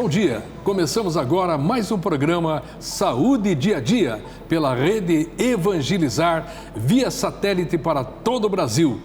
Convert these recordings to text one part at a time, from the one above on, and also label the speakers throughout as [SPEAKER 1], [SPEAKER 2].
[SPEAKER 1] bom dia. Começamos agora mais um programa Saúde Dia a Dia, pela rede Evangelizar, via satélite para todo o Brasil.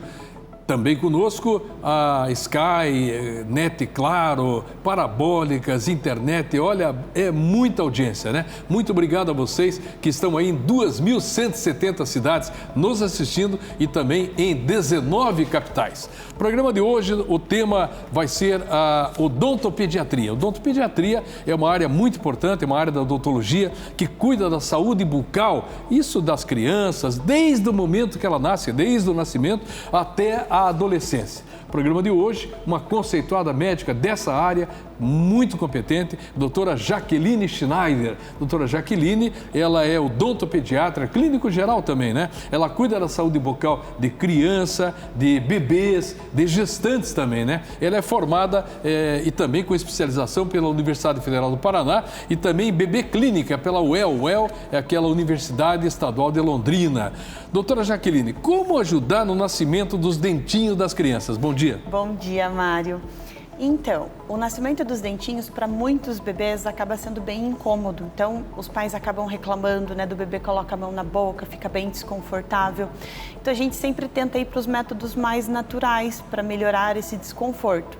[SPEAKER 1] Também conosco a Sky, Net Claro, parabólicas, internet. Olha, é muita audiência, né? Muito obrigado a vocês que estão aí em 2.170 cidades nos assistindo e também em 19 capitais. No programa de hoje, o tema vai ser a odontopediatria. Odontopediatria é uma área muito importante, é uma área da odontologia que cuida da saúde bucal, isso das crianças, desde o momento que ela nasce, desde o nascimento até a adolescência. O programa de hoje, uma conceituada médica dessa área, muito competente, doutora Jaqueline Schneider. Doutora Jaqueline, ela é odontopediatra, clínico geral também, né? Ela cuida da saúde bucal de criança, de bebês, de gestantes também, né? Ela é formada e também com especialização pela Universidade Federal do Paraná e também em bebê clínica pela UEL. UEL é aquela Universidade Estadual de Londrina. Doutora Jaqueline, como ajudar no nascimento dos dentinhos das crianças? Bom dia.
[SPEAKER 2] Bom dia, Mário. Então, o nascimento dos dentinhos para muitos bebês acaba sendo bem incômodo. Então, os pais acabam reclamando, né, do bebê coloca a mão na boca, fica bem desconfortável. Então, a gente sempre tenta ir para os métodos mais naturais para melhorar esse desconforto.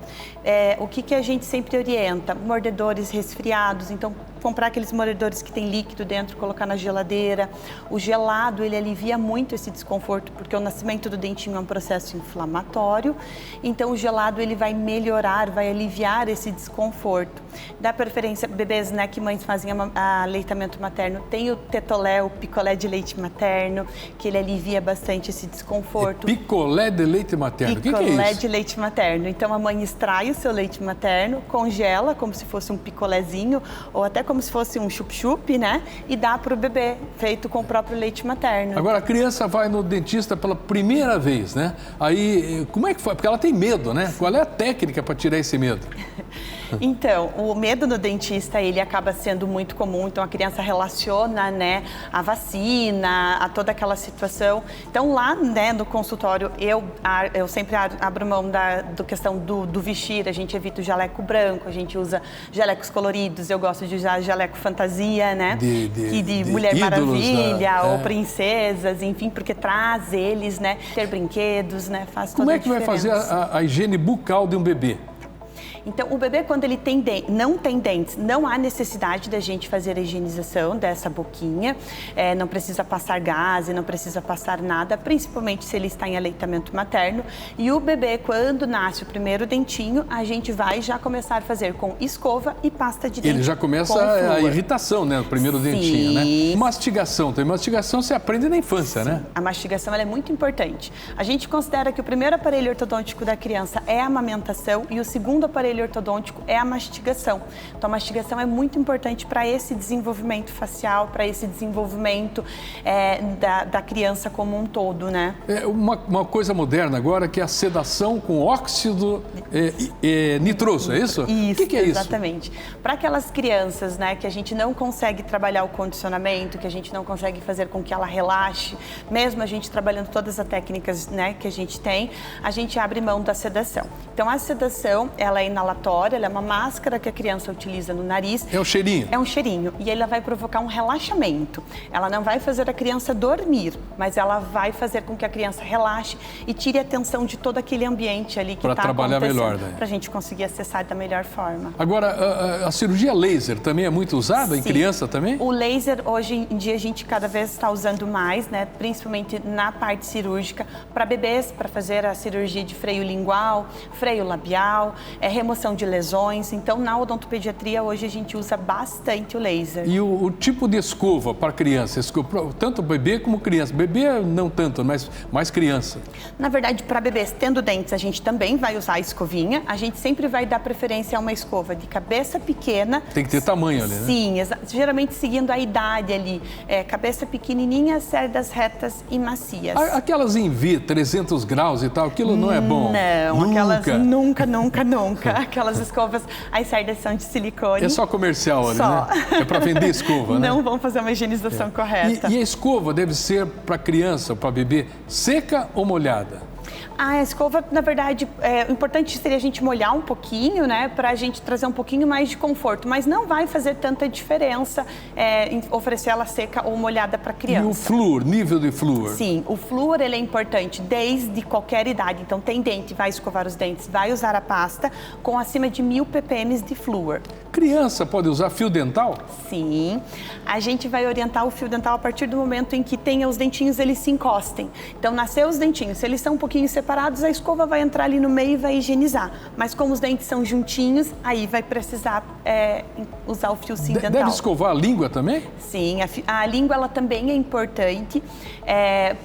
[SPEAKER 2] O que a gente sempre orienta? Mordedores resfriados, então comprar aqueles mordedores que tem líquido dentro, colocar na geladeira. O gelado, ele alivia muito esse desconforto, porque o nascimento do dentinho é um processo inflamatório. Então, o gelado, ele vai melhorar, vai aliviar esse desconforto. Dá preferência, bebês, né, que mães fazem aleitamento materno, tem o tetolé, o picolé de leite materno, que ele alivia bastante esse desconforto.
[SPEAKER 1] Picolé de leite materno, o que é isso?
[SPEAKER 2] Picolé de leite materno. Então, a mãe extrai o seu leite materno, congela como se fosse um picolézinho, ou até como se fosse um chup-chup, né? E dá para o bebê, feito com o próprio leite materno.
[SPEAKER 1] Agora, a criança vai no dentista pela primeira vez, né? Aí, como é que foi? Porque ela tem medo, né? Qual é a técnica para tirar esse medo?
[SPEAKER 2] Então, o medo no dentista, ele acaba sendo muito comum, então a criança relaciona, né, a vacina, a toda aquela situação. Então, lá, né, no consultório, eu sempre abro mão da questão do vestir, a gente evita o jaleco branco, a gente usa jalecos coloridos, eu gosto de usar jaleco fantasia, né, de Mulher Maravilha ou princesas, enfim, porque traz eles, né, ter brinquedos, né, faz toda a diferença.
[SPEAKER 1] Como é que vai fazer a higiene bucal de um bebê?
[SPEAKER 2] Então, o bebê, quando ele não tem dentes, não há necessidade da gente fazer a higienização dessa boquinha, não precisa passar gaze, não precisa passar nada, principalmente se ele está em aleitamento materno. E o bebê, quando nasce o primeiro dentinho, a gente vai já começar a fazer com escova e pasta de dente.
[SPEAKER 1] Ele já começa a irritação, né? O primeiro dentinho, né? Mastigação, mastigação se aprende na infância, né?
[SPEAKER 2] A mastigação ela é muito importante. A gente considera que o primeiro aparelho ortodôntico da criança é a amamentação e o segundo aparelho ortodôntico é a mastigação. Então, a mastigação é muito importante para esse desenvolvimento facial, para esse desenvolvimento da criança como um todo, né?
[SPEAKER 1] Uma coisa moderna agora que é a sedação com óxido nitroso, é isso?
[SPEAKER 2] Isso,
[SPEAKER 1] o que é isso?
[SPEAKER 2] Exatamente. Para aquelas crianças, né, que a gente não consegue trabalhar o condicionamento, que a gente não consegue fazer com que ela relaxe, mesmo a gente trabalhando todas as técnicas, né, que a gente abre mão da sedação. Então, a sedação, ela é inalatória, ela é uma máscara que a criança utiliza no nariz.
[SPEAKER 1] É um cheirinho?
[SPEAKER 2] É um cheirinho. E ela vai provocar um relaxamento. Ela não vai fazer a criança dormir, mas ela vai fazer com que a criança relaxe e tire a atenção de todo aquele ambiente ali que está acontecendo.
[SPEAKER 1] Para trabalhar melhor, né?
[SPEAKER 2] Para a gente conseguir acessar da melhor forma.
[SPEAKER 1] Agora, a cirurgia laser também é muito usada em criança também?
[SPEAKER 2] O laser, hoje em dia, a gente cada vez está usando mais, né? Principalmente na parte cirúrgica, para bebês, para fazer a cirurgia de freio lingual, freio labial, remoção de lesões. Então, na odontopediatria, hoje a gente usa bastante o laser.
[SPEAKER 1] E o tipo de escova para criança? Tanto bebê como criança. Bebê não tanto, mas mais criança.
[SPEAKER 2] Na verdade, para bebês tendo dentes, a gente também vai usar a escovinha. A gente sempre vai dar preferência a uma escova de cabeça pequena.
[SPEAKER 1] Tem que ter tamanho ali, né?
[SPEAKER 2] Sim, geralmente seguindo a idade ali. Cabeça pequenininha, cerdas retas e macias.
[SPEAKER 1] Aquelas em V, 300 graus e tal, aquilo não é bom?
[SPEAKER 2] Não, aquelas nunca. Aquelas escovas, as cerdas são de silicone.
[SPEAKER 1] É só comercial ali,
[SPEAKER 2] só,
[SPEAKER 1] né? É para vender escova, né?
[SPEAKER 2] Não vão fazer uma higienização correta.
[SPEAKER 1] E a escova deve ser para criança, para bebê, seca ou molhada?
[SPEAKER 2] A escova, na verdade, o importante seria a gente molhar um pouquinho, né, para a gente trazer um pouquinho mais de conforto, mas não vai fazer tanta diferença em oferecer ela seca ou molhada para criança.
[SPEAKER 1] E o flúor, nível de flúor?
[SPEAKER 2] Sim, o flúor ele é importante desde qualquer idade. Então, tem dente, vai escovar os dentes, vai usar a pasta com acima de 1000 ppm de flúor.
[SPEAKER 1] Criança pode usar fio dental?
[SPEAKER 2] Sim, a gente vai orientar o fio dental a partir do momento em que tenha os dentinhos, eles se encostem. Então, nasceu os dentinhos, se eles são um pouquinho separados, a escova vai entrar ali no meio e vai higienizar. Mas como os dentes são juntinhos, aí vai precisar usar o fio dental.
[SPEAKER 1] Deve escovar a língua também?
[SPEAKER 2] Sim, a língua ela também é importante,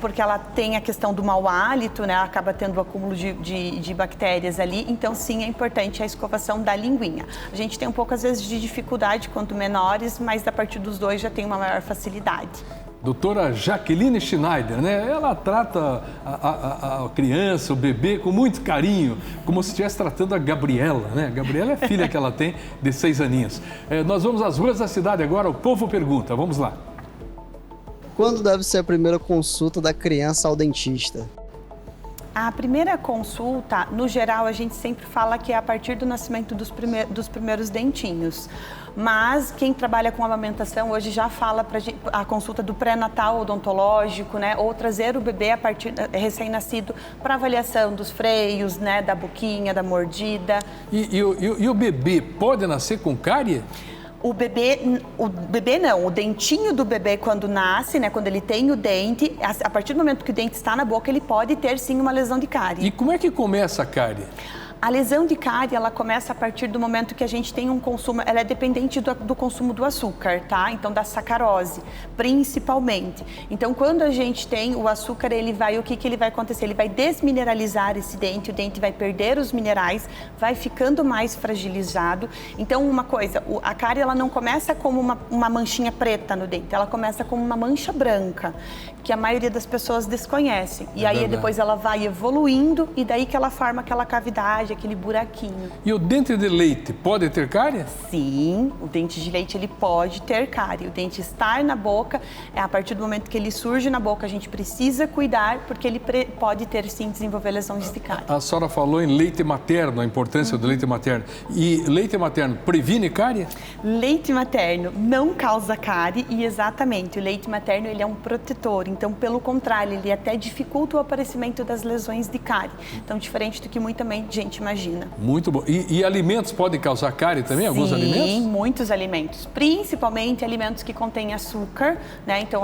[SPEAKER 2] porque ela tem a questão do mau hálito, né? Ela acaba tendo o acúmulo de bactérias ali, então sim, é importante a escovação da linguinha. A gente tem um pouco, às vezes, de dificuldade quanto menores, mas a partir dos 2 já tem uma maior facilidade.
[SPEAKER 1] Doutora Jaqueline Schneider, né? Ela trata a criança, o bebê, com muito carinho, como se estivesse tratando a Gabriela, né? A Gabriela é a filha que ela tem, de 6 aninhos. Nós vamos às ruas da cidade agora, o povo pergunta, vamos lá.
[SPEAKER 3] Quando deve ser a primeira consulta da criança ao dentista?
[SPEAKER 2] A primeira consulta, no geral, a gente sempre fala que é a partir do nascimento dos primeiros dentinhos. Mas quem trabalha com amamentação hoje já fala para a consulta do pré-natal odontológico, né? Ou trazer o bebê a partir recém-nascido para avaliação dos freios, né? Da boquinha, da mordida.
[SPEAKER 1] E o bebê pode nascer com cárie?
[SPEAKER 2] O bebê não, o dentinho do bebê quando nasce, né, quando ele tem o dente, a partir do momento que o dente está na boca, ele pode ter sim uma lesão de cárie.
[SPEAKER 1] E como é que começa a cárie?
[SPEAKER 2] A lesão de cárie, ela começa a partir do momento que a gente tem um consumo, ela é dependente do consumo do açúcar, tá? Então, da sacarose, principalmente. Então, quando a gente tem o açúcar, o que ele vai acontecer? Ele vai desmineralizar esse dente, o dente vai perder os minerais, vai ficando mais fragilizado. Então, uma coisa, a cárie, ela não começa como uma manchinha preta no dente, ela começa como uma mancha branca, que a maioria das pessoas desconhecem. E aí, depois ela vai evoluindo e daí que ela forma aquela cavidade, aquele buraquinho.
[SPEAKER 1] E o dente de leite pode ter cárie?
[SPEAKER 2] Sim, o dente de leite ele pode ter cárie. O dente estar na boca, a partir do momento que ele surge na boca, a gente precisa cuidar, porque ele pode ter sim desenvolver lesões de cárie.
[SPEAKER 1] A senhora falou em leite materno, a importância do leite materno. E leite materno previne cárie?
[SPEAKER 2] Leite materno não causa cárie e exatamente, o leite materno ele é um protetor. Então, pelo contrário, ele até dificulta o aparecimento das lesões de cárie. Então, diferente do que muita gente imagina.
[SPEAKER 1] Muito bom. E alimentos podem causar cárie também?
[SPEAKER 2] Sim,
[SPEAKER 1] alguns alimentos?
[SPEAKER 2] Sim, muitos alimentos. Principalmente alimentos que contêm açúcar, né? Então,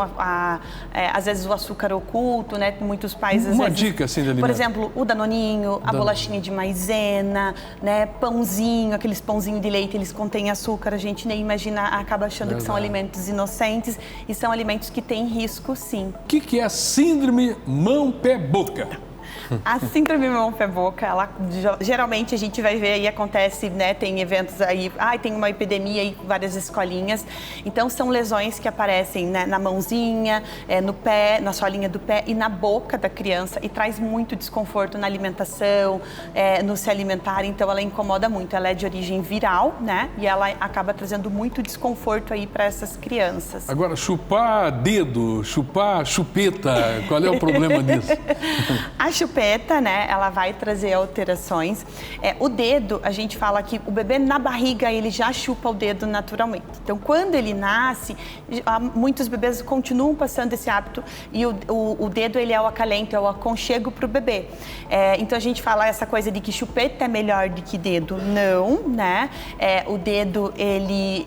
[SPEAKER 2] às vezes o açúcar oculto, né? Muitos pais, às
[SPEAKER 1] Uma
[SPEAKER 2] vezes,
[SPEAKER 1] dica assim de alimento.
[SPEAKER 2] Por exemplo, o danoninho, a bolachinha de maisena, né? Pãozinho, aqueles pãozinhos de leite, eles contêm açúcar. A gente nem imagina, acaba achando que são alimentos inocentes e são alimentos que têm risco, sim.
[SPEAKER 1] O que é a síndrome mão-pé-boca?
[SPEAKER 2] A síndrome mão-pé-boca, ela geralmente a gente vai ver e acontece, né? Tem eventos aí, tem uma epidemia em várias escolinhas. Então são lesões que aparecem, né, na mãozinha, no pé, na solinha do pé e na boca da criança e traz muito desconforto na alimentação, no se alimentar. Então ela incomoda muito. Ela é de origem viral, né? E ela acaba trazendo muito desconforto aí para essas crianças.
[SPEAKER 1] Agora, chupar dedo, chupar chupeta, qual é o problema disso?
[SPEAKER 2] A chupeta, né, ela vai trazer alterações. O dedo, a gente fala que o bebê na barriga, ele já chupa o dedo naturalmente. Então, quando ele nasce, muitos bebês continuam passando esse hábito e o dedo, ele é o acalento, é o aconchego para o bebê. Então, a gente fala essa coisa de que chupeta é melhor do que dedo. Não, né? O dedo, ele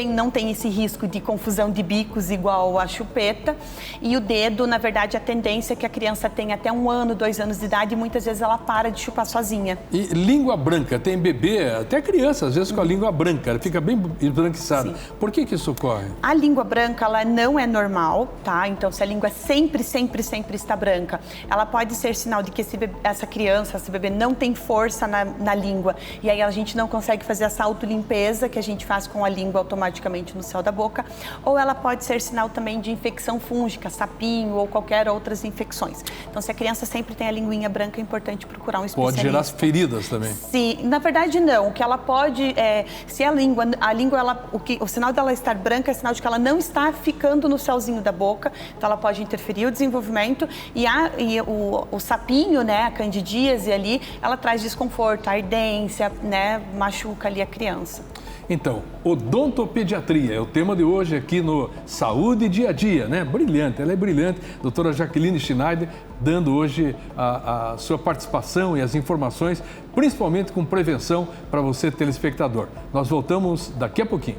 [SPEAKER 2] não tem esse risco de confusão de bicos igual a chupeta. E o dedo, na verdade, a tendência é que a criança tenha até 1 ano, 2 anos de idade e muitas vezes ela para de chupar sozinha.
[SPEAKER 1] E língua branca, tem bebê, até criança, às vezes com a língua branca, ela fica bem esbranquiçada. Sim. Por que isso ocorre?
[SPEAKER 2] A língua branca, ela não é normal, tá? Então, se a língua sempre está branca, ela pode ser sinal de que essa criança, esse bebê não tem força na língua. E aí a gente não consegue fazer essa autolimpeza que a gente faz com a língua automaticamente no céu da boca. Ou ela pode ser sinal também de infecção fúngica, sapinho ou qualquer outras infecções. Então, se a criança sempre tem a linguinha branca, é importante procurar um especialista.
[SPEAKER 1] Pode gerar feridas também.
[SPEAKER 2] Sim, na verdade não. O que ela pode, se a língua o sinal dela estar branca é sinal de que ela não está ficando no céuzinho da boca, então ela pode interferir o desenvolvimento e o sapinho, né, a candidíase ali, ela traz desconforto, ardência, né, machuca ali a criança.
[SPEAKER 1] Então, odontopediatria é o tema de hoje aqui no Saúde Dia a Dia, né? Brilhante, ela é brilhante. Doutora Jaqueline Schneider dando hoje a sua participação e as informações, principalmente com prevenção para você, telespectador. Nós voltamos daqui a pouquinho.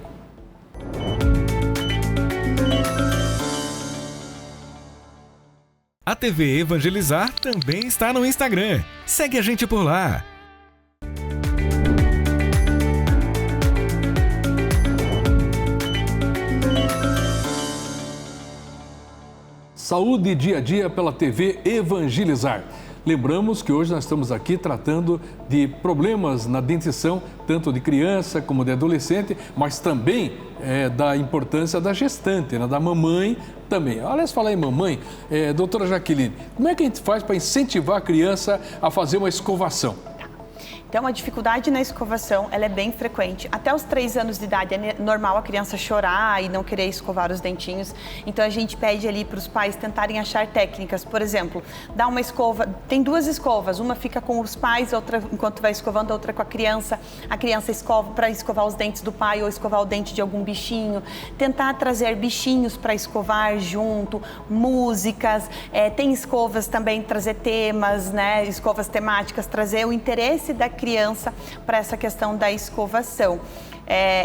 [SPEAKER 4] A TV Evangelizar também está no Instagram. Segue a gente por lá.
[SPEAKER 1] Saúde Dia a Dia pela TV Evangelizar. Lembramos que hoje nós estamos aqui tratando de problemas na dentição, tanto de criança como de adolescente, mas também da importância da gestante, né? Da mamãe também. Aliás, falar em mamãe, doutora Jaqueline, como é que a gente faz para incentivar a criança a fazer uma escovação?
[SPEAKER 2] Então, a dificuldade na escovação, ela é bem frequente. Até os 3 anos de idade é normal a criança chorar e não querer escovar os dentinhos. Então, a gente pede ali para os pais tentarem achar técnicas. Por exemplo, dá uma escova, tem 2 escovas, uma fica com os pais, outra enquanto vai escovando, a outra com a criança. A criança escova para escovar os dentes do pai ou escovar o dente de algum bichinho. Tentar trazer bichinhos para escovar junto, músicas. Tem escovas também, trazer temas, né? Escovas temáticas, trazer o interesse da criança para essa questão da escovação.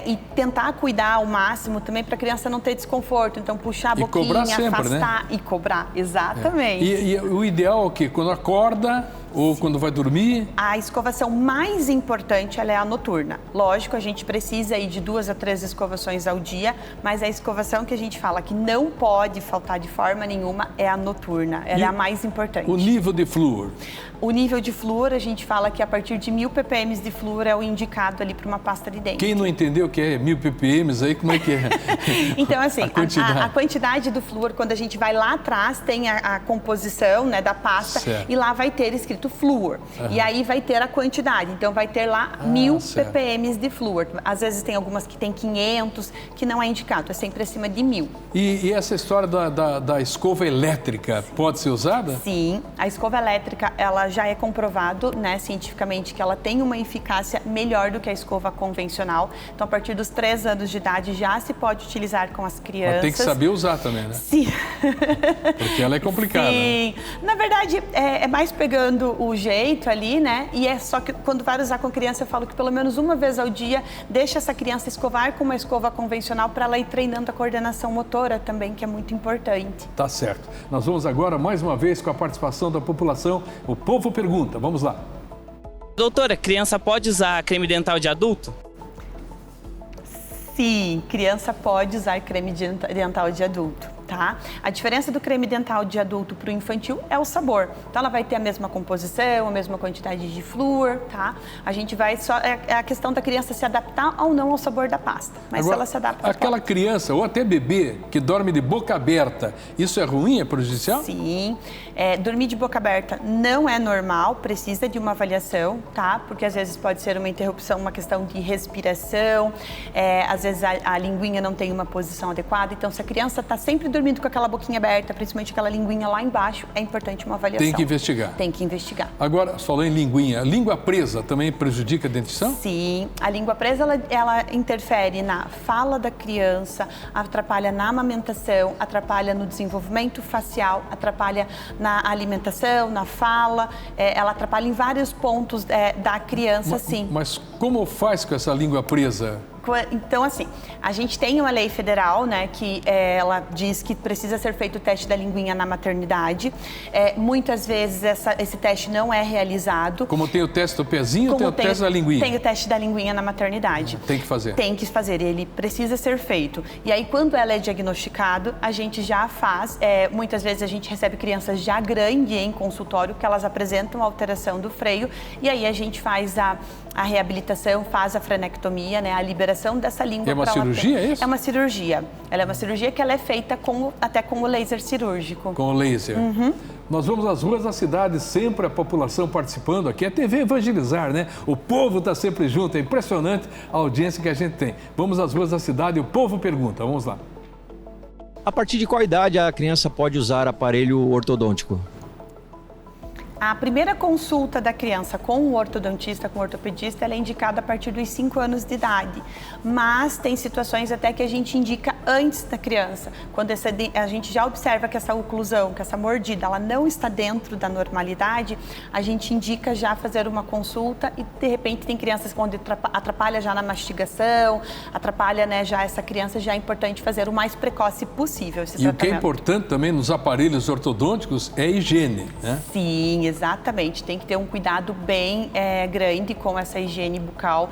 [SPEAKER 2] E tentar cuidar ao máximo também para a criança não ter desconforto. Então, puxar a boquinha,
[SPEAKER 1] cobrar sempre,
[SPEAKER 2] afastar, né? E cobrar, exatamente.
[SPEAKER 1] E o ideal é o quê? Quando acorda ou quando vai dormir?
[SPEAKER 2] A escovação mais importante, ela é a noturna. Lógico, a gente precisa aí de 2 a 3 escovações ao dia, mas a escovação que a gente fala que não pode faltar de forma nenhuma é a noturna. Ela é a mais importante.
[SPEAKER 1] O nível de flúor?
[SPEAKER 2] O nível de flúor, a gente fala que a partir de 1000 ppm de flúor é o indicado ali para uma pasta de dente.
[SPEAKER 1] Quem não entendeu o que é 1000 ppm aí, como é que é?
[SPEAKER 2] Então, assim, a quantidade do flúor, quando a gente vai lá atrás, tem a composição, né, da pasta, certo. E lá vai ter escrito flúor. Uhum. E aí vai ter a quantidade. Então, vai ter lá 1000 ppm de flúor. Às vezes tem algumas que tem 500, que não é indicado, é sempre acima de 1000.
[SPEAKER 1] E essa história da escova elétrica pode ser usada?
[SPEAKER 2] Sim, a escova elétrica, ela já é comprovado, né, cientificamente, que ela tem uma eficácia melhor do que a escova convencional. Então, a partir dos 3 anos de idade, já se pode utilizar com as crianças.
[SPEAKER 1] Mas tem que saber usar também, né?
[SPEAKER 2] Sim.
[SPEAKER 1] Porque ela é complicada.
[SPEAKER 2] Sim. Né? Na verdade, é mais pegando o jeito ali, né? E é só que quando vai usar com criança, eu falo que pelo menos uma vez ao dia, deixa essa criança escovar com uma escova convencional para ela ir treinando a coordenação motora também, que é muito importante.
[SPEAKER 1] Tá certo. Nós vamos agora, mais uma vez, com a participação da população. O povo pergunta. Vamos lá.
[SPEAKER 5] Doutora, criança pode usar creme dental de adulto?
[SPEAKER 2] Sim, criança pode usar creme dental de adulto, tá? A diferença do creme dental de adulto para o infantil é o sabor. Então, ela vai ter a mesma composição, a mesma quantidade de flúor, tá? A gente vai só... É a questão da criança se adaptar ou não ao sabor da pasta. Mas agora, se ela se adapta...
[SPEAKER 1] Aquela criança ou até bebê que dorme de boca aberta, isso é ruim? É prejudicial?
[SPEAKER 2] Sim. Dormir de boca aberta não é normal, precisa de uma avaliação, tá? Porque às vezes pode ser uma interrupção, uma questão de respiração, às vezes a linguinha não tem uma posição adequada. Então, se a criança está sempre dormindo com aquela boquinha aberta, principalmente aquela linguinha lá embaixo, é importante uma avaliação.
[SPEAKER 1] Tem que investigar.
[SPEAKER 2] Tem que investigar.
[SPEAKER 1] Agora, você falou em linguinha. Língua presa também prejudica a dentição?
[SPEAKER 2] Sim. A língua presa, ela interfere na fala da criança, atrapalha na amamentação, atrapalha no desenvolvimento facial, atrapalha na alimentação, na fala, ela atrapalha em vários pontos da criança, sim.
[SPEAKER 1] Mas como faz com essa língua presa?
[SPEAKER 2] Então, assim, a gente tem uma lei federal, né, que ela diz que precisa ser feito o teste da linguinha na maternidade. Muitas vezes esse teste não é realizado.
[SPEAKER 1] Como tem o teste do pezinho, tem o teste da linguinha?
[SPEAKER 2] Tem o teste da linguinha na maternidade.
[SPEAKER 1] Tem que fazer?
[SPEAKER 2] Tem que fazer, ele precisa ser feito. E aí, quando ela é diagnosticado, a gente já faz. Muitas vezes a gente recebe crianças já grandes em consultório que elas apresentam alteração do freio. E aí a gente faz a reabilitação, faz a frenectomia, né, a liberação dessa língua.
[SPEAKER 1] É uma cirurgia, é isso?
[SPEAKER 2] É uma cirurgia. Ela é uma cirurgia que ela é feita até com o laser cirúrgico.
[SPEAKER 1] Com o laser.
[SPEAKER 2] Uhum.
[SPEAKER 1] Nós vamos às ruas da cidade, sempre a população participando aqui. É TV Evangelizar, né? O povo está sempre junto, é impressionante a audiência que a gente tem. Vamos às ruas da cidade e o povo pergunta. Vamos lá.
[SPEAKER 6] A partir de qual idade a criança pode usar aparelho ortodôntico?
[SPEAKER 2] A primeira consulta da criança com o ortodontista, com o ortopedista, ela é indicada a partir dos 5 anos de idade. Mas tem situações até que a gente indica antes da criança. Quando a gente já observa que essa oclusão, que essa mordida, ela não está dentro da normalidade, a gente indica já fazer uma consulta e, de repente, tem crianças onde atrapalha já na mastigação, atrapalha, né, já essa criança, já é importante fazer o mais precoce possível esse tratamento.
[SPEAKER 1] E o que é importante também nos aparelhos ortodônticos é a higiene, né?
[SPEAKER 2] Sim, exatamente. Tem que ter um cuidado bem grande com essa higiene bucal,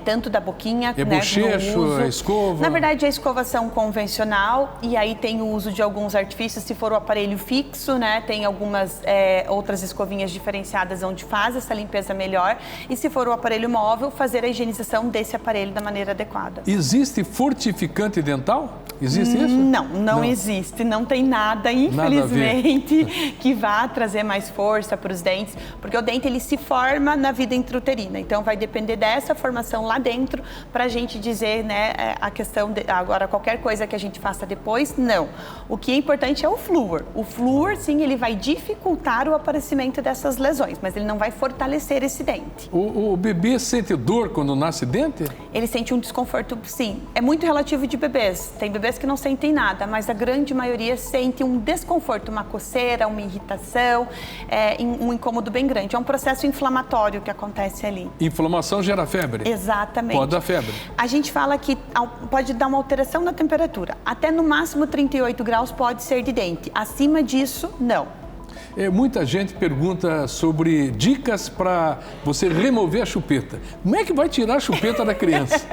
[SPEAKER 2] tanto da boquinha,
[SPEAKER 1] é
[SPEAKER 2] né,
[SPEAKER 1] bochecho,
[SPEAKER 2] no uso.
[SPEAKER 1] É escova?
[SPEAKER 2] Na verdade, a escovação convencional, e aí tem o uso de alguns artifícios, se for o aparelho fixo, né, tem algumas outras escovinhas diferenciadas onde faz essa limpeza melhor, e se for o aparelho móvel, fazer a higienização desse aparelho da maneira adequada.
[SPEAKER 1] Existe fortificante dental? Existe isso?
[SPEAKER 2] Não existe. Não tem nada, infelizmente, que vá trazer mais força para os dentes, porque o dente ele se forma na vida intrauterina. Então vai depender dessa formação lá dentro para a gente dizer, né, a questão de agora qualquer coisa que a gente faça depois, não. O que é importante é o flúor. O flúor, sim, ele vai dificultar o aparecimento dessas lesões, mas ele não vai fortalecer esse dente.
[SPEAKER 1] O bebê sente dor quando nasce dente?
[SPEAKER 2] Ele sente um desconforto, sim. É muito relativo de bebês. Tem bebês que não sentem nada, mas a grande maioria sente um desconforto, uma coceira, uma irritação, um incômodo bem grande. É um processo inflamatório que acontece ali.
[SPEAKER 1] Inflamação gera febre?
[SPEAKER 2] Exatamente.
[SPEAKER 1] Pode dar febre.
[SPEAKER 2] A gente fala que pode dar uma alteração na temperatura. Até no máximo 38 graus pode ser de dente. Acima disso, não.
[SPEAKER 1] Muita gente pergunta sobre dicas para você remover a chupeta. Como é que vai tirar a chupeta da criança?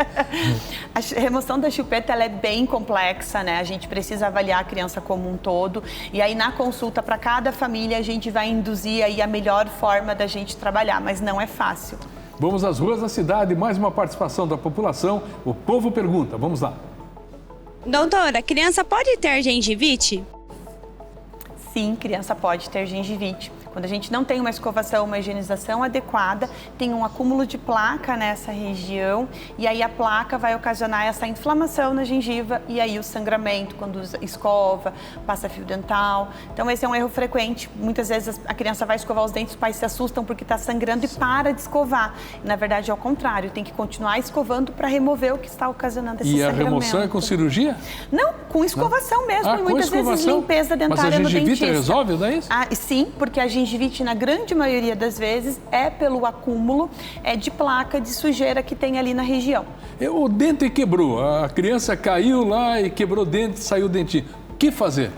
[SPEAKER 2] A remoção da chupeta ela é bem complexa, né? A gente precisa avaliar a criança como um todo. E aí na consulta para cada família a gente vai induzir aí a melhor forma da gente trabalhar, mas não é fácil.
[SPEAKER 1] Vamos às ruas da cidade, mais uma participação da população. O povo pergunta, vamos lá.
[SPEAKER 7] Doutora, criança pode ter gengivite?
[SPEAKER 2] Sim, criança pode ter gengivite. Quando a gente não tem uma escovação, uma higienização adequada, tem um acúmulo de placa nessa região e aí a placa vai ocasionar essa inflamação na gengiva e aí o sangramento quando escova, passa fio dental. Então esse é um erro frequente. Muitas vezes a criança vai escovar os dentes, os pais se assustam porque está sangrando e para de escovar. Na verdade é o contrário, tem que continuar escovando para remover o que está ocasionando esse sangramento.
[SPEAKER 1] E a remoção é com cirurgia?
[SPEAKER 2] Não, com escovação mesmo e muitas vezes limpeza dentária no dentista.
[SPEAKER 1] Mas a gengivite resolve, não é isso?
[SPEAKER 2] Sim, porque a gengivite, na grande maioria das vezes, é pelo acúmulo de placa, de sujeira que tem ali na região.
[SPEAKER 1] O dente quebrou, a criança caiu lá e quebrou o dente, saiu o dentinho. O que fazer?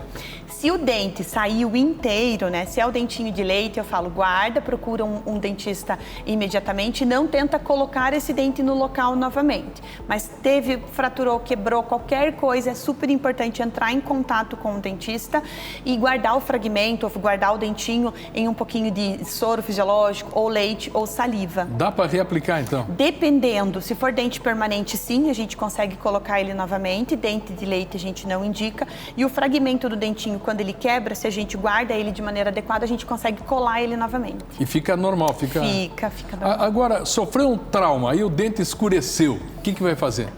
[SPEAKER 2] Se o dente saiu inteiro, né? Se é o dentinho de leite, eu falo, guarda, procura um dentista imediatamente, não tenta colocar esse dente no local novamente. Mas fraturou, quebrou, qualquer coisa, é super importante entrar em contato com o dentista e guardar o fragmento, ou guardar o dentinho em um pouquinho de soro fisiológico, ou leite, ou saliva.
[SPEAKER 1] Dá para reaplicar, então?
[SPEAKER 2] Dependendo, se for dente permanente, sim, a gente consegue colocar ele novamente, dente de leite a gente não indica, e o fragmento do dentinho, quando ele quebra, se a gente guarda ele de maneira adequada, a gente consegue colar ele novamente.
[SPEAKER 1] E fica normal,
[SPEAKER 2] Fica normal.
[SPEAKER 1] Agora, sofreu um trauma, aí o dente escureceu, o que vai fazer?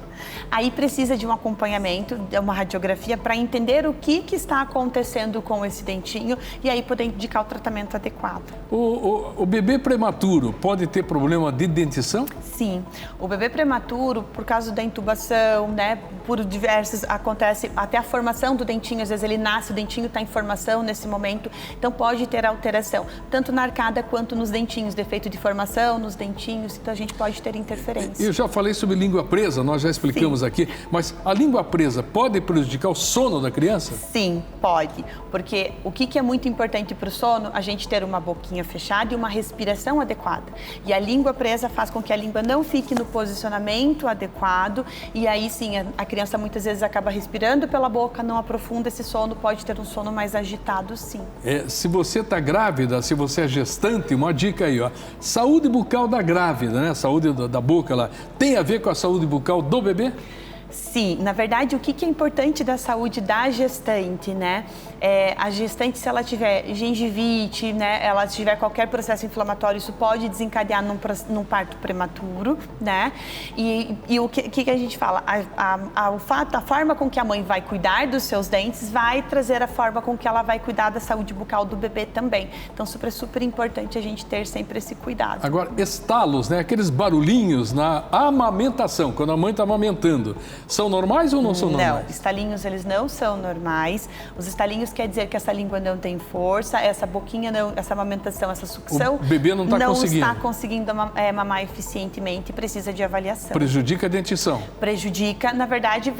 [SPEAKER 2] Aí precisa de um acompanhamento, de uma radiografia para entender o que está acontecendo com esse dentinho e aí poder indicar o tratamento adequado.
[SPEAKER 1] O bebê prematuro pode ter problema de dentição?
[SPEAKER 2] Sim, o bebê prematuro, por causa da intubação, né, por diversos, acontece até a formação do dentinho, às vezes ele nasce, o dentinho está em formação nesse momento, então pode ter alteração, tanto na arcada quanto nos dentinhos, defeito de formação nos dentinhos, então a gente pode ter interferência.
[SPEAKER 1] Eu já falei sobre língua presa, nós já explicamos aqui, mas a língua presa pode prejudicar o sono da criança?
[SPEAKER 2] Sim, pode, porque o que é muito importante para o sono? A gente ter uma boquinha fechada e uma respiração adequada. E a língua presa faz com que a língua não fique no posicionamento adequado e aí sim, a criança muitas vezes acaba respirando pela boca, não aprofunda esse sono, pode ter um sono mais agitado, sim.
[SPEAKER 1] Se você está grávida, se você é gestante, uma dica aí, ó, saúde bucal da grávida, né? Saúde da boca lá, tem a ver com a saúde bucal do bebê?
[SPEAKER 2] Sim, na verdade, o que é importante da saúde da gestante, né? A gestante, se ela tiver gengivite, né? Ela tiver qualquer processo inflamatório, isso pode desencadear num parto prematuro, né? E o que a gente fala? A forma com que a mãe vai cuidar dos seus dentes vai trazer a forma com que ela vai cuidar da saúde bucal do bebê também. Então, super importante a gente ter sempre esse cuidado.
[SPEAKER 1] Agora, estalos, né? Aqueles barulhinhos na amamentação, quando a mãe está amamentando, são normais ou não são normais?
[SPEAKER 2] Não, estalinhos eles não são normais. Os estalinhos quer dizer que essa língua não tem força, essa boquinha não, essa amamentação, essa sucção.
[SPEAKER 1] O bebê não está conseguindo.
[SPEAKER 2] Não está conseguindo mamar eficientemente e precisa de avaliação.
[SPEAKER 1] Prejudica a dentição.
[SPEAKER 2] Prejudica, na verdade,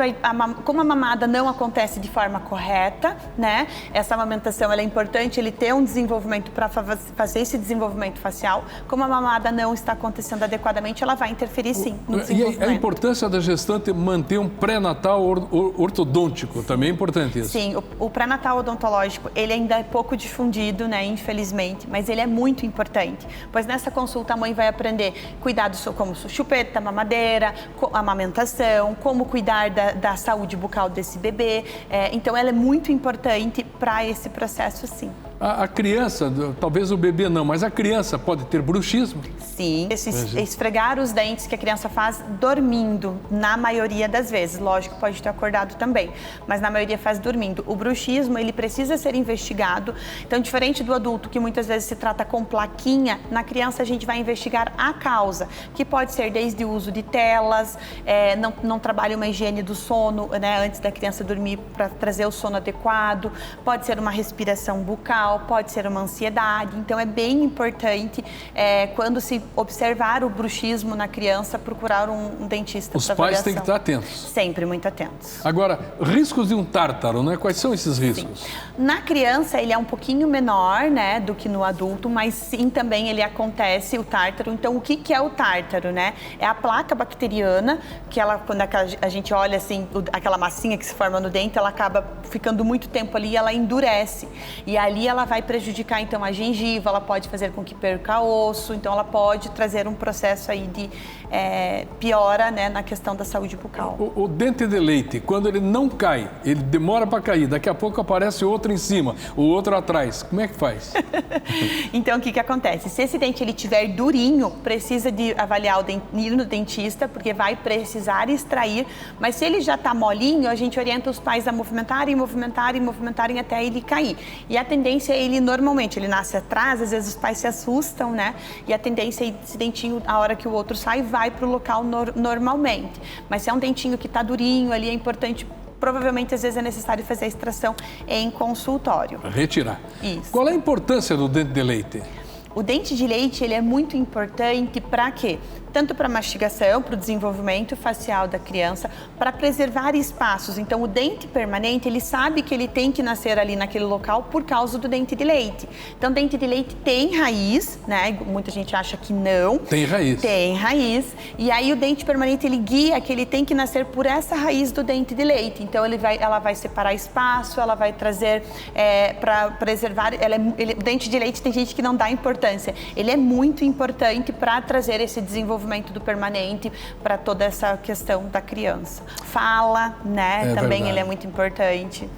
[SPEAKER 2] como a mamada não acontece de forma correta, né? Essa amamentação ela é importante, ele ter um desenvolvimento para fazer esse desenvolvimento facial. Como a mamada não está acontecendo adequadamente, ela vai interferir sim no desenvolvimento.
[SPEAKER 1] E a importância da gestante manter um pré-natal ortodôntico, também é importante isso.
[SPEAKER 2] Sim, o pré-natal odontológico, ele ainda é pouco difundido, né, infelizmente, mas ele é muito importante, pois nessa consulta a mãe vai aprender cuidados como chupeta, mamadeira, amamentação, como cuidar da saúde bucal desse bebê, então ela é muito importante para esse processo sim.
[SPEAKER 1] A criança, talvez o bebê não, mas a criança pode ter bruxismo?
[SPEAKER 2] Sim, esfregar os dentes que a criança faz dormindo, na maioria das vezes. Lógico, pode ter acordado também, mas na maioria faz dormindo. O bruxismo, ele precisa ser investigado. Então, diferente do adulto, que muitas vezes se trata com plaquinha, na criança a gente vai investigar a causa, que pode ser desde o uso de telas, não trabalha uma higiene do sono, né, antes da criança dormir para trazer o sono adequado, pode ser uma respiração bucal, pode ser uma ansiedade, então é bem importante quando se observar o bruxismo na criança, procurar um dentista.
[SPEAKER 1] Os pais têm que estar atentos.
[SPEAKER 2] Sempre muito atentos.
[SPEAKER 1] Agora, riscos de um tártaro, né? Quais são esses riscos?
[SPEAKER 2] Sim. Na criança ele é um pouquinho menor, né, do que no adulto, mas sim também ele acontece, o tártaro. Então o que é o tártaro, né? É a placa bacteriana, que ela, quando a gente olha assim, aquela massinha que se forma no dente, ela acaba ficando muito tempo ali e ela endurece. E ali ela vai prejudicar então a gengiva, ela pode fazer com que perca osso, então ela pode trazer um processo aí de piora, né, na questão da saúde bucal.
[SPEAKER 1] O dente de leite, quando ele não cai, ele demora para cair, daqui a pouco aparece outro em cima, o outro atrás, como é que faz?
[SPEAKER 2] Então o que acontece? Se esse dente ele tiver durinho, precisa de avaliar ir no dentista, porque vai precisar extrair, mas se ele já está molinho, a gente orienta os pais a movimentarem até ele cair. E a tendência é ele normalmente, ele nasce atrás, às vezes os pais se assustam, né? E a tendência é esse dentinho, a hora que o outro sai, vai para o local normalmente. Mas se é um dentinho que está durinho ali, é importante, provavelmente às vezes é necessário fazer a extração em consultório.
[SPEAKER 1] Retirar.
[SPEAKER 2] Isso.
[SPEAKER 1] Qual é a importância do dente de leite?
[SPEAKER 2] O dente de leite, ele é muito importante para quê? Tanto para a mastigação, para o desenvolvimento facial da criança, para preservar espaços. Então, o dente permanente, ele sabe que ele tem que nascer ali naquele local por causa do dente de leite. Então, o dente de leite tem raiz, né? Muita gente acha que não.
[SPEAKER 1] Tem raiz.
[SPEAKER 2] Tem raiz. E aí, o dente permanente, ele guia que ele tem que nascer por essa raiz do dente de leite. Então, ela vai separar espaço, ela vai trazer para preservar. O dente de leite tem gente que não dá importância. Ele é muito importante para trazer esse desenvolvimento do permanente para toda essa questão da criança. Fala, né? Também
[SPEAKER 1] verdade.
[SPEAKER 2] Ele é muito importante.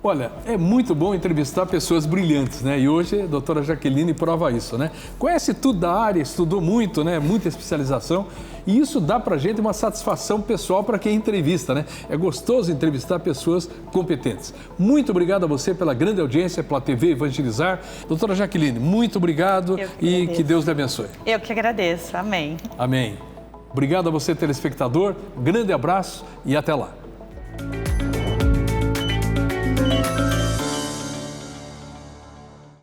[SPEAKER 1] Olha, é muito bom entrevistar pessoas brilhantes, né? E hoje a doutora Jaqueline prova isso, né? Conhece tudo da área, estudou muito, né? Muita especialização. E isso dá pra gente uma satisfação pessoal para quem entrevista, né? É gostoso entrevistar pessoas competentes. Muito obrigado a você pela grande audiência, pela TV Evangelizar. Doutora Jaqueline, muito obrigado e que Deus lhe abençoe.
[SPEAKER 2] Eu que agradeço. Amém.
[SPEAKER 1] Amém. Obrigado a você, telespectador. Grande abraço e até lá.